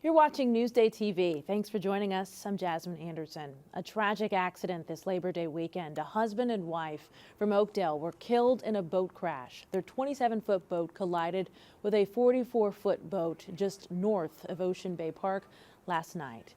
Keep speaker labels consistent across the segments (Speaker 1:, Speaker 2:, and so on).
Speaker 1: You're watching Newsday TV. Thanks for joining us. I'm Jasmine Anderson. A tragic accident this Labor Day weekend. A husband and wife from Oakdale were killed in a boat crash. Their 27-foot boat collided with a 44-foot boat just north of Ocean Bay Park last night.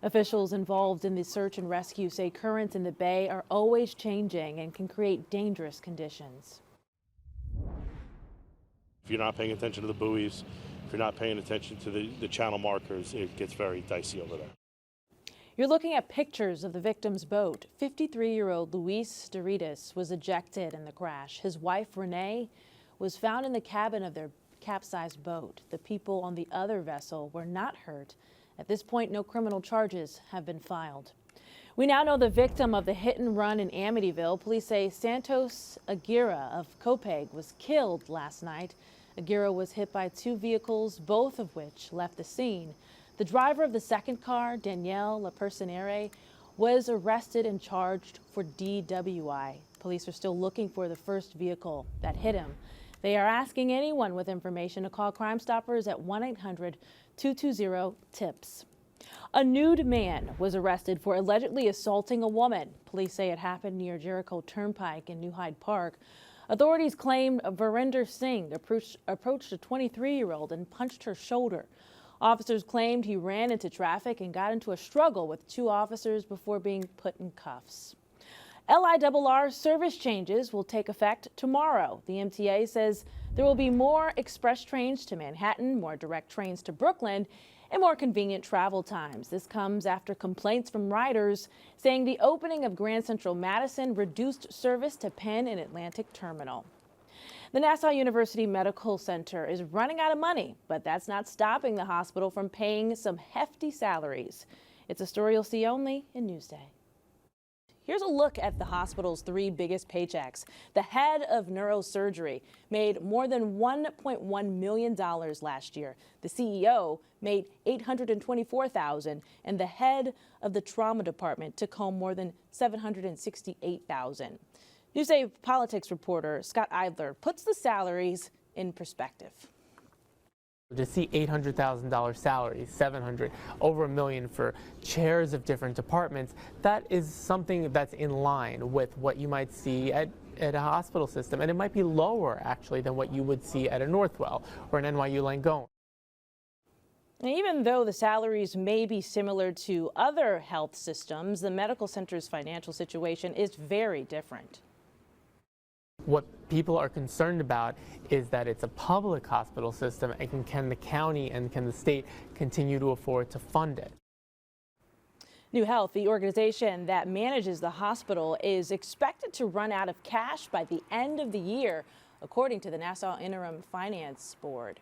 Speaker 1: Officials involved in the search and rescue say currents in the bay are always changing and can create dangerous conditions.
Speaker 2: If you're not paying attention to the buoys, if you're not paying attention to the channel markers, it gets very dicey over there.
Speaker 1: You're looking at pictures of the victim's boat. 53-year-old Luis Doritas was ejected in the crash. His wife, Renee, was found in the cabin of their capsized boat. The people on the other vessel were not hurt. At this point, no criminal charges have been filed. We now know the victim of the hit and run in Amityville. Police say Santos Aguirre of Copeg was killed last night. Aguirre was hit by two vehicles, both of which left the scene. The driver of the second car, Danielle Lapersonere, was arrested and charged for DWI. Police are still looking for the first vehicle that hit him. They are asking anyone with information to call Crime Stoppers at 1-800-220-TIPS. A nude man was arrested for allegedly assaulting a woman. Police say it happened near Jericho Turnpike in New Hyde Park. Authorities claimed Verinder Singh approached a 23-year-old and punched her shoulder. Officers claimed he ran into traffic and got into a struggle with two officers before being put in cuffs. LIRR service changes will take effect tomorrow. The MTA says there will be more express trains to Manhattan, more direct trains to Brooklyn, and more convenient travel times. This comes after complaints from riders saying the opening of Grand Central Madison reduced service to Penn and Atlantic Terminal. The Nassau University Medical Center is running out of money, but that's not stopping the hospital from paying some hefty salaries. It's a story you'll see only in Newsday. Here's a look at the hospital's three biggest paychecks. The head of neurosurgery made more than $1.1 million last year. The CEO made $824,000, and the head of the trauma department took home more than $768,000. Newsday politics reporter Scott Eidler puts the salaries in perspective.
Speaker 3: To see $800,000 salaries, $700,000, over $1 million for chairs of different departments, that is something that's in line with what you might see at a hospital system. And it might be lower, actually, than what you would see at a Northwell or an NYU Langone.
Speaker 1: Even though the salaries may be similar to other health systems, the medical center's financial situation is very different.
Speaker 3: What people are concerned about is that it's a public hospital system, and can the county and can the state continue to afford to fund it?
Speaker 1: New Health, the organization that manages the hospital, is expected to run out of cash by the end of the year, according to the Nassau Interim Finance Board.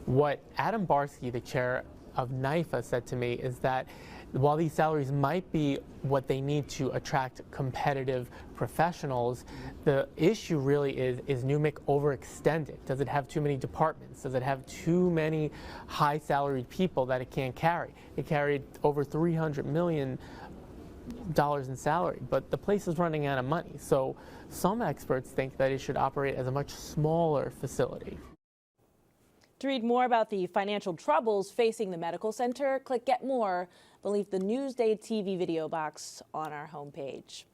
Speaker 3: What Adam Barsky, the chair of NIFA, said to me is that while these salaries might be what they need to attract competitive professionals, the issue really is NUMIC overextended? Does it have too many departments? Does it have too many high salaried people that it can't carry? It carried over $300 million in salary, but the place is running out of money. So some experts think that it should operate as a much smaller facility.
Speaker 1: To read more about the financial troubles facing the medical center, click Get More beneath the Newsday TV video box on our homepage.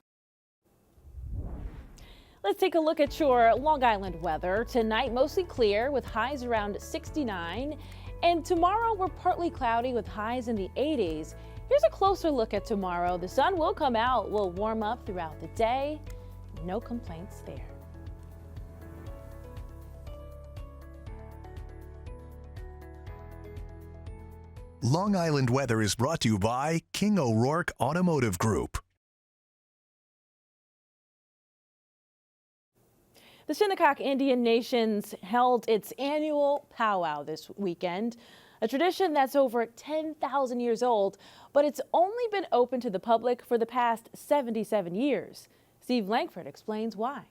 Speaker 1: Let's take a look at your Long Island weather. Tonight, mostly clear with highs around 69. And tomorrow, we're partly cloudy with highs in the 80s. Here's a closer look at tomorrow. The sun will come out, will warm up throughout the day. No complaints there.
Speaker 4: Long Island weather is brought to you by King O'Rourke Automotive Group.
Speaker 1: The Shinnecock Indian Nations held its annual powwow this weekend, a tradition that's over 10,000 years old, but it's only been open to the public for the past 77 years. Steve Langford explains why.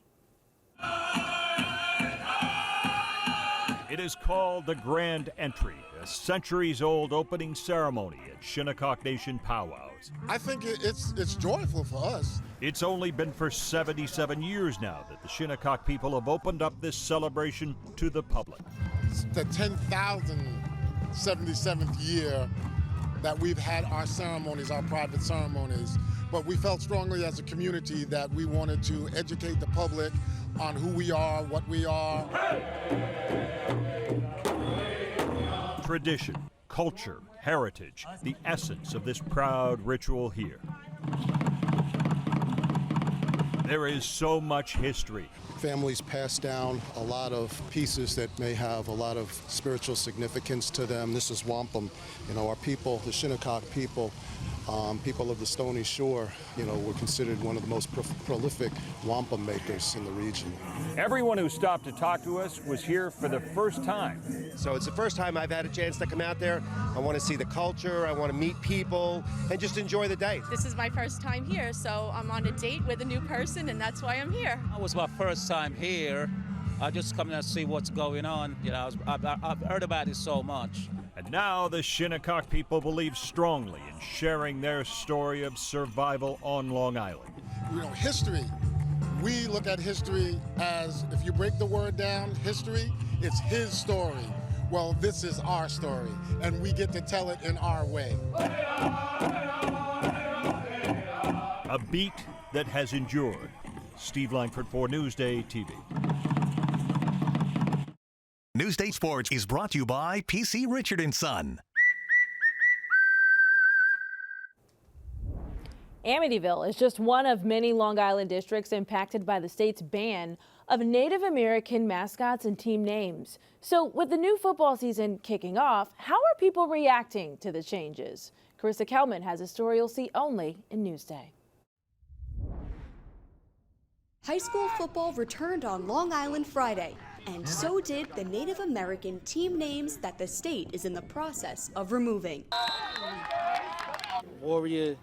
Speaker 5: It is called the Grand Entry, a centuries-old opening ceremony at Shinnecock Nation powwows.
Speaker 6: I think it's joyful for us.
Speaker 5: It's only been for 77 years now that the Shinnecock people have opened up this celebration to the public.
Speaker 6: The 10,000 77th year that we've had our ceremonies, our private ceremonies. But we felt strongly as a community that we wanted to educate the public on who we are, what we are.
Speaker 5: Tradition, culture, heritage, the essence of this proud ritual here. There is so much history.
Speaker 7: Families pass down a lot of pieces that may have a lot of spiritual significance to them. This is wampum. You know, our people, the Shinnecock people, people of the Stony Shore, you know, were considered one of the most prolific wampum makers in the region.
Speaker 8: Everyone who stopped to talk to us was here for the first time.
Speaker 9: So it's the first time I've had a chance to come out there. I want to see the culture, I want to meet people, and just enjoy the day.
Speaker 10: This is my first time here, so I'm on a date with a new person, and that's why I'm here.
Speaker 11: It was my first time here. I just come to see what's going on. You know, I've heard about it so much.
Speaker 5: And now the Shinnecock people believe strongly in sharing their story of survival on Long Island.
Speaker 6: You know, history, we look at history as, if you break the word down, history, it's his story. Well, this is our story, and we get to tell it in our way.
Speaker 5: A beat that has endured. Steve Langford for Newsday TV.
Speaker 4: Newsday Sports is brought to you by PC Richard & Son.
Speaker 1: Amityville is just one of many Long Island districts impacted by the state's ban of Native American mascots and team names. So with the new football season kicking off, how are people reacting to the changes? Carissa Kelman has a story you'll see only in Newsday.
Speaker 12: High school football returned on Long Island Friday, and so did the Native American team names that the state is in the process of removing.
Speaker 13: Warrior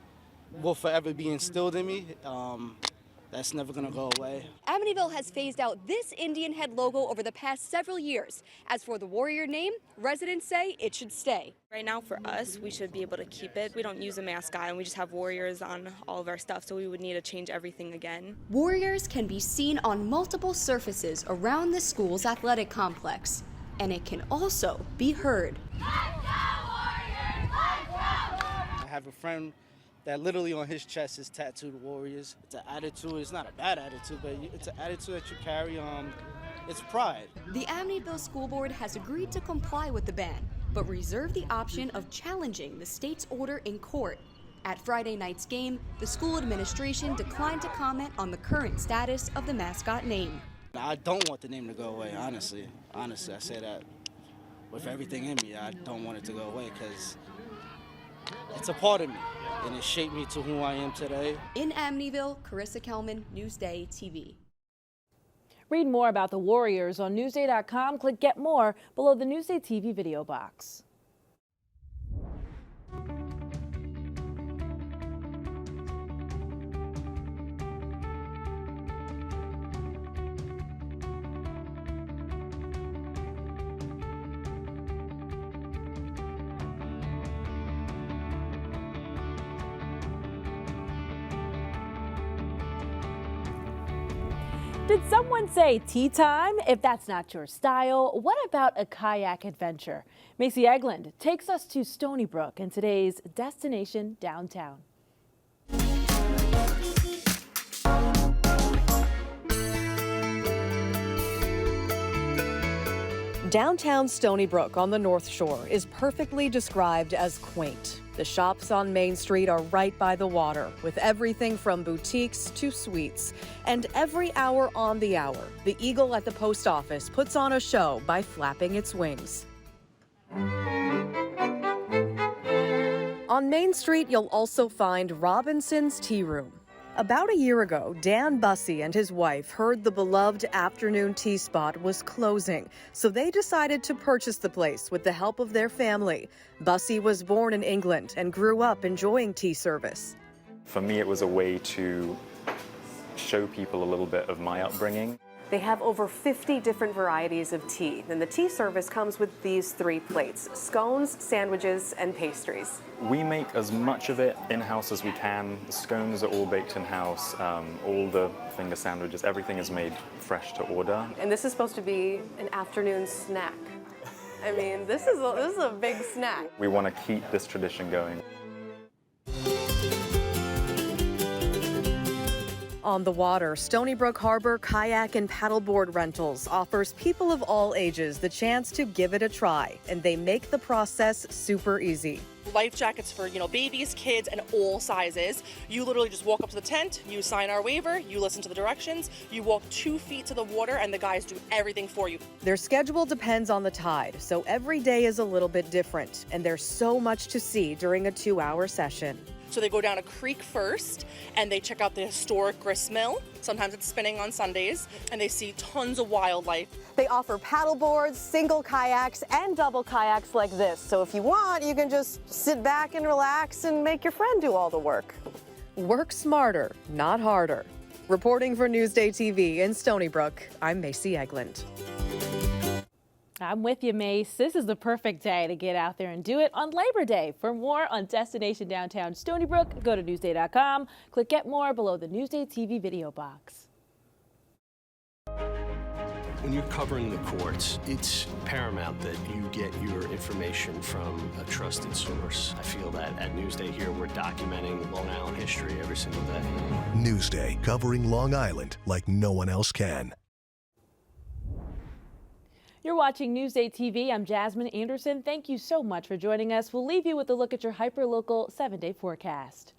Speaker 13: will forever be instilled in me. That's never gonna go away.
Speaker 12: Amityville has phased out this Indian head logo over the past several years. As for the Warrior name, residents say it should stay.
Speaker 10: Right now, for us, we should be able to keep it. We don't use a mascot, and we just have Warriors on all of our stuff, so we would need to change everything again.
Speaker 12: Warriors can be seen on multiple surfaces around the school's athletic complex, and it can also be heard.
Speaker 13: I have a friend that literally on his chest is tattooed Warriors. It's an attitude. It's not a bad attitude, but it's an attitude that you carry. It's pride.
Speaker 12: The Amityville School Board has agreed to comply with the ban, but reserved the option of challenging the state's order in court. At Friday night's game, the school administration declined to comment on the current status of the mascot name.
Speaker 13: I don't want the name to go away, honestly. Honestly, I say that with everything in me. I don't want it to go away because it's a part of me, and it shaped me to who I am today.
Speaker 12: In Amityville, Carissa Kelman, Newsday TV.
Speaker 1: Read more about the Warriors on Newsday.com. Click Get More below the Newsday TV video box. Did someone say tea time? If that's not your style, what about a kayak adventure? Macy Egland takes us to Stony Brook in today's Destination Downtown.
Speaker 14: Downtown Stony Brook on the North Shore is perfectly described as quaint. The shops on Main Street are right by the water, with everything from boutiques to suites. And every hour on the hour, the eagle at the post office puts on a show by flapping its wings. On Main Street, you'll also find Robinson's Tea Room. About a year ago, Dan Bussey and his wife heard the beloved afternoon tea spot was closing, so they decided to purchase the place with the help of their family. Bussey was born in England and grew up enjoying tea service.
Speaker 15: For me, it was a way to show people a little bit of my upbringing.
Speaker 14: They have over 50 different varieties of tea, and the tea service comes with these 3 plates: scones, sandwiches, and pastries.
Speaker 15: We make as much of it in-house as we can. The scones are all baked in-house, all the finger sandwiches, everything is made fresh to order.
Speaker 14: And this is supposed to be an afternoon snack.
Speaker 16: I mean, this is a big snack.
Speaker 15: We want to keep this tradition going.
Speaker 14: On the water, Stony Brook Harbor Kayak and Paddleboard Rentals offers people of all ages the chance to give it a try, and they make the process super easy.
Speaker 17: Life jackets for, babies, kids, and all sizes. You literally just walk up to the tent, you sign our waiver, you listen to the directions, you walk 2 feet to the water, and the guys do everything for you.
Speaker 14: Their schedule depends on the tide, so every day is a little bit different, and there's so much to see during a 2-hour session.
Speaker 17: So they go down a creek first, and they check out the historic grist mill. Sometimes it's spinning on Sundays, and they see tons of wildlife.
Speaker 16: They offer paddle boards, single kayaks, and double kayaks like this. So if you want, you can just sit back and relax and make your friend do all the work.
Speaker 14: Work smarter, not harder. Reporting for Newsday TV in Stony Brook, I'm Macy Eglund.
Speaker 1: I'm with you, Mace. This is the perfect day to get out there and do it on Labor Day. For more on Destination Downtown Stony Brook, go to Newsday.com. Click Get More below the Newsday TV video box.
Speaker 18: When you're covering the courts, it's paramount that you get your information from a trusted source. I feel that at Newsday here, we're documenting Long Island history every single day.
Speaker 4: Newsday, covering Long Island like no one else can.
Speaker 1: You're watching Newsday TV. I'm Jasmine Anderson. Thank you so much for joining us. We'll leave you with a look at your hyperlocal 7-day forecast.